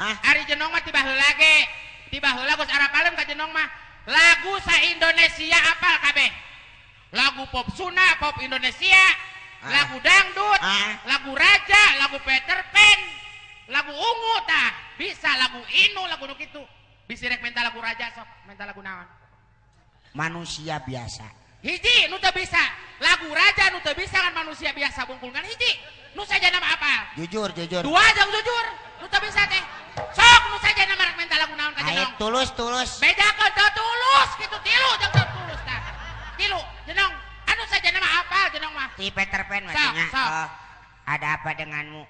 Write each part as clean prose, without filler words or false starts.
Ari jenong mah tiba heula ge. Tiba heula geus arapaleun ka jenong mah. Lagu sa-Indonesia apal kabeh. Lagu pop Sunda, pop Indonesia, lagu dangdut, lagu raja, lagu Peter Pan, lagu ungu tah. Bisa lagu inu, lagu nu kitu. Bisi rek minta lagu raja sok, minta lagu naon? Manusia biasa. Hiji nu teu bisa. Lagu raja nu teu bisa kan manusia biasa bungkul kan hiji. Nu saja nama apa? Jujur. Dua jang jujur. Nu teu bisa teh. Sok nu saja nama rek minta lagu naon ka jenong? Tulus. Bedakeun teu tulus kitu tilu jeung teu tulus tah. Tilu jenong. Anu saja nama apa jenong mah? Si Peter Pan Sok, maksudnya. sok. Ada apa denganmu?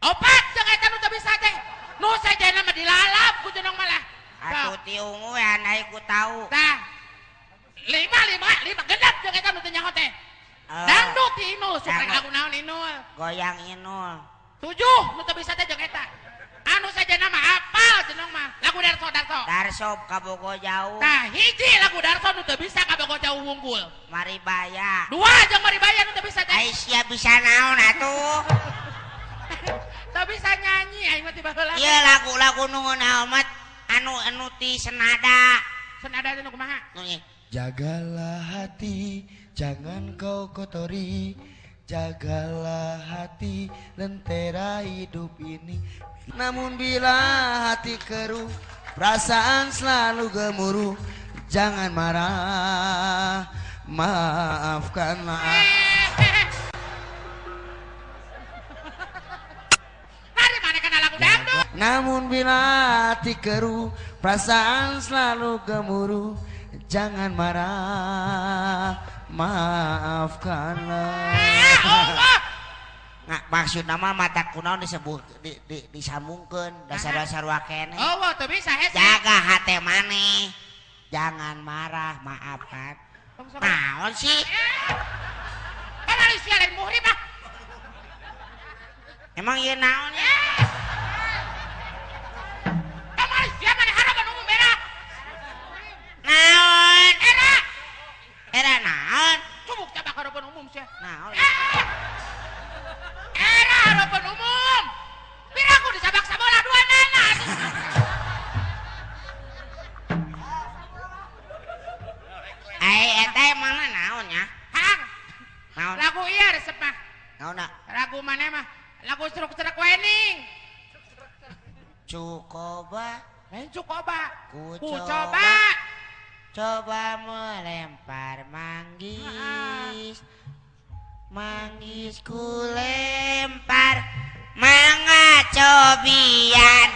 Opat jeung eta nu teu bisa teh. Nu saja nama dilalap ku jenong malah. Atuh ti ungu ya naik ku tahu. Tah. Lima genep jeung eta nu teu nyaho teh. Dangdut inul, sukrek lagu naon inul. Goyang inul. 7 nu teu bisa teh jeung eta. Anu saja nama apal jenong mah. Lagu Darso. Darso kabogo jauh. Tah hiji lagu Darso nu teu bisa kabogo jauh wunggul. Maribaya. 2 jeung Maribaya nu teu bisa teh. Aisyah bisa naon atuh? Teu bisa nyanyi aing mah tiba heula. Ieu lagu-lagu nu naon mah anu ti senada. Senada teh nu kumaha? Jagalah hati, jangan kau kotori. Jagalah hati, lentera hidup ini. Namun bila hati keruh, perasaan selalu gemuruh. Jangan marah, maafkanlah. Hari mana kana lagu dangdut? Namun bila hati keruh, perasaan selalu gemuruh. Jangan marah, maafkanlah. Maksud nama mata kunaon disebut disambungkeun dasar-dasar wakene. Oh, teu bisa hese. Jaga hate maneh. Jangan marah, maafkan. Naon sih? Malaysia lain muhrim ah. Emang ieu naon ya? Malaysia mana harapan umum merah. Naon? Era naon? Cubuk cabak harapan umum sih. Naon? Era harapan umum. Pira aku disabak sabola 2 nanas. Eta emang naon ya? Hang. Naon? Lagu iya resep mah. Naon na? Lagu mana mah? Lagu seruk-seruk wening. Cukoba. Cukoba. Ku coba. Coba melempar manggis. Manggis ku lempar. Mangga cobian.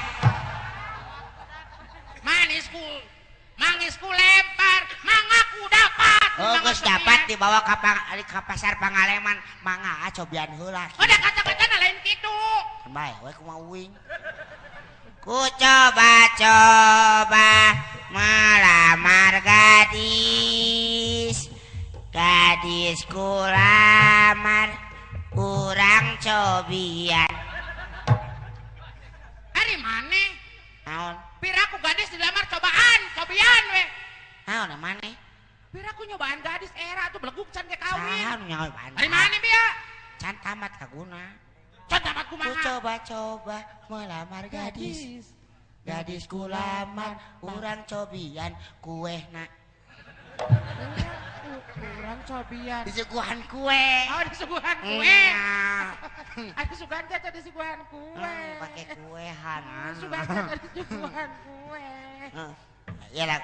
Mangisku lempar. Mangga ku dapat. Oh, geus dapat dibawa ka pasar Pangaleman. Mangga cobian heula. Udah kata-katana lain kitu. Bae we kumaha uing. Ku coba melamar gadis. Gadisku lamar urang cobian. Ari maneh? Naon? Piraku gadis dilamar cobian we. Naon maneh? Piraku nyobaan gadis era tuh beleguk can ge kawin. Saha nu nyobaan? Ari maneh bieu? Can tamat kaguna. Can tamat kumaha? Ku coba melamar gadis. Gadisku lamar urang cobian kuehna. Urang cobian. Disuguhan kue. Oh, disuguhan kue. Aku sugan teh disuguhan kue. Pakai kuehan. Sugan teh disuguhan kue. Ya lah.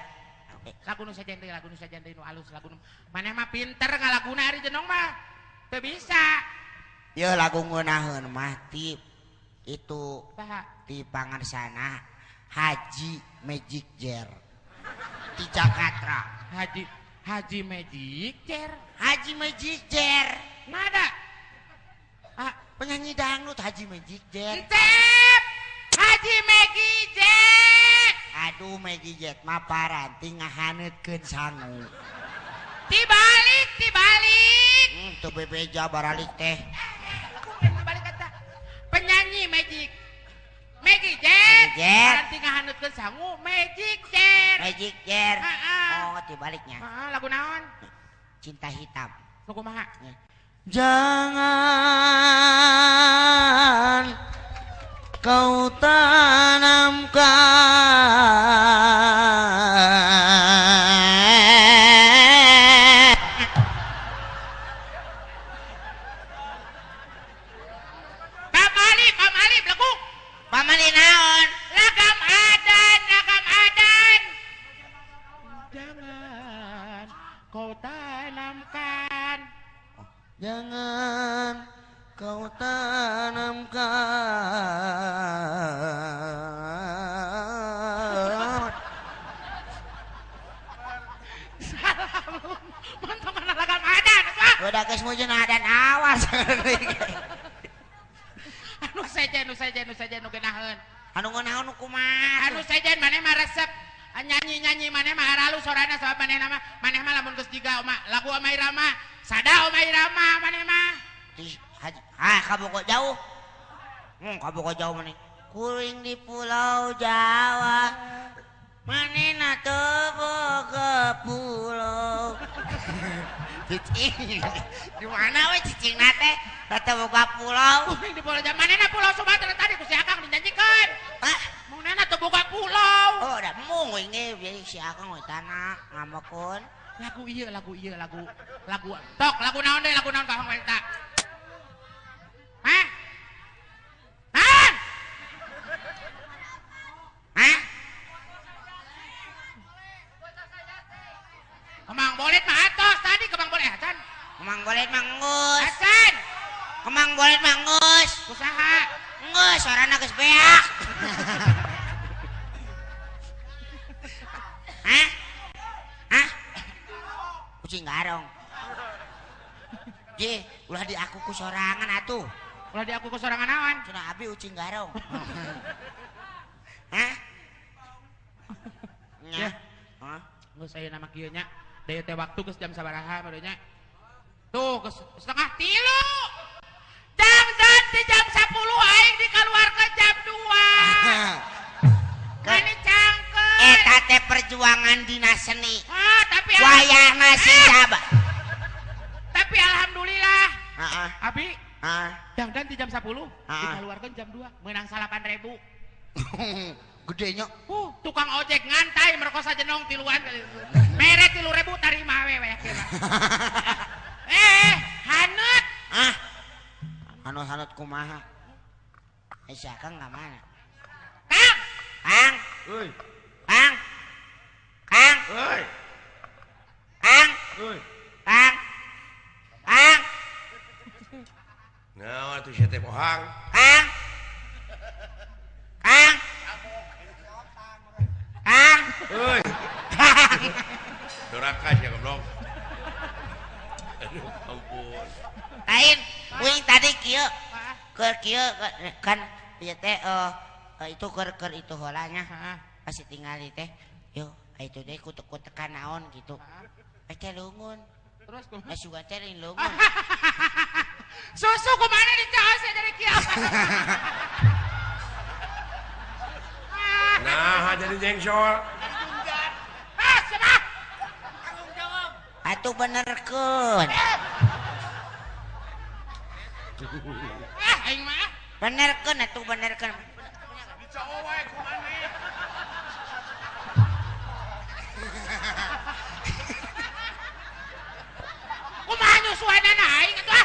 Lagu nu saja nu alus lagu nu. Maneh mah pinter ngalaguna ari jenong mah. Teu bisa. Ya lagu ngeunaheun mah ti itu di pangarsana Haji Magic Jar. Di Jakarta. Haji Magic Jar. Haji Magic Jar. Nada. Penyanyi dangdut Haji Magic Jar. Cep. Haji Magic Jar. Aduh Magic Jar mah paranti ngahaneutkeun sangu. Tibalik. Tuh bebeja baralik teh. Balik kata. Penyanyi Magic Jar. Paranti ngahaneutkeun sangu Magic Jar. Oh, tibaliknya. Lagu naon? Cinta Hitam. Lagu kumaha? Jangan kau tanamkan. Pamali lagu. Pamali naon? Lagam adan. Jangan kau tanamkan. Jangan kau tanamkan. Salah lu. Mantap mana lagam adan. Udah geus mujun adan awas. Anu saja nu geunaheun. Anu ngeunaheun kumaha? Anu saja maneh mah resep nyanyi maneh mah haralu sorana sabab maneh mah lamun geus jiga lagu Oma Irama sada Oma Irama maneh mah. Kaboko jauh. Kaboko jauh maneh. Kuring di Pulau Jawa. Manehna teu boga pulau. Cicing. Di mana we cicingna teh? Teu boga pulau. Kuring di Pulau Jawa manehna Pulau Sumatera tadi ku si Akang dinyanyikan. Hah? Manehna teu boga pulau. Oh, da mung we nge si Akang we tanah ngamakun. Lagu tok lagu naon kahong we eta. Hah? Naon? Hah? Kemang bolet mah atos tadi kemang bolet Hasan. Kemang bolet mangus. Hasan. Kemang bolet mangus. Usaha. Ngeus sorana geus beak. Hah? Hah? Kucing garong. Je, ulah di aku ku sorangan atuh. Ulah di aku ku sorangan naon? Cenah abi ucing garong. Hah? Nya. Hah? Geus aya nama kieu nya. Daya teh waktu geus jam sabaraha baru nya. Tuh geus setengah 3. Jam ganti jam 10 aing dikaluarkeun jam 2. Ini cangkeun. Eta teh perjuangan dina seni. Tapi Wayahna si Jaba. Tapi alhamdulillah. Heeh. Abi, Heeh. jam ganti jam 10 dikaluarkeun jam 2. Meunang 8.000. Gedenya. Tukang ojek ngantai merkosa jenong tiluan. Mere 3.000 tarima we yakin. Hanut. Hanut kumaha? Si Akang ka mana? Kang. Kang. Euy. Kang. Kang. Euy. Kang. Euy. Kang. Kang. Nah, atuh sia teh pohang. Kang. Kang. Kang. Euy, Kang. duraka sia goblok. Aduh, ampun. Lain, uing tadi kieu. Keur kieu kan ieu teh itu keur itu heulanya. Pasti tingali teh. Yo, itu deh kutek tekan naon gitu. Teh leungun. Terus kumaha? Asugan teh leungun. Susu kumana dicaos dari kieu. Nah, jadi jengsol. Cenah. Atuh benerkeun. Aing mah. Benerkeun atuh benerkeun. Dicaos wae kumana. Kumaha nyusuanana aing atuh.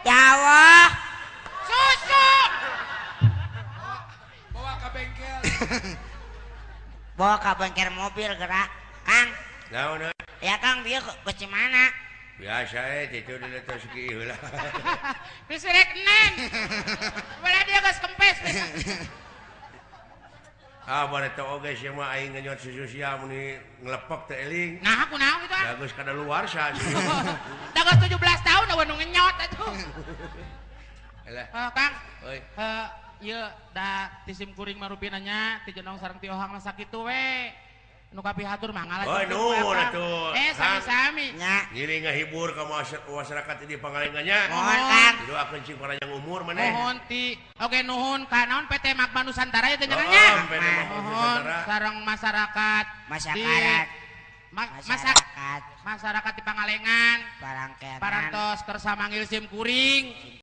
Jawa. Susu. Bawa ke bengkel. Bawa ke bengkel mobil gerak. Kang. Naon? Ya Kang dia ke cimana? Biasa itu dulu terus heula. Pisirek nen. Bala dia geus kempes. Bari teh oge sia mah aing nganyot susu sia muni nglepek teh eling. Nah, aku naon itu? Bagus kada luar sa. Dagas 17 tahun udah nu ngenyot atuh. Alah. Kang. Oi. Ieu da tisim kuring marupina nya ti jenong sareng ti ohang mah sakitu we. Nu kapihatur mah ngalah. Oh, nuhun atuh. Sami-sami. Nya. Nyiri ngahibur ka masyarakat di Pangalenganya. Mohon Kang. Doakeun cing panjang umur maneh. Nuhun ti. Oke nuhun ka naon PT Magma Nusantara ya teh jenengnya. PT Magma Nuhun Nusantara. sareng masyarakat. Masyarakat. masyarakat masyarakat di Pangalengan Parangkenan parantos kersa manggil sim kuring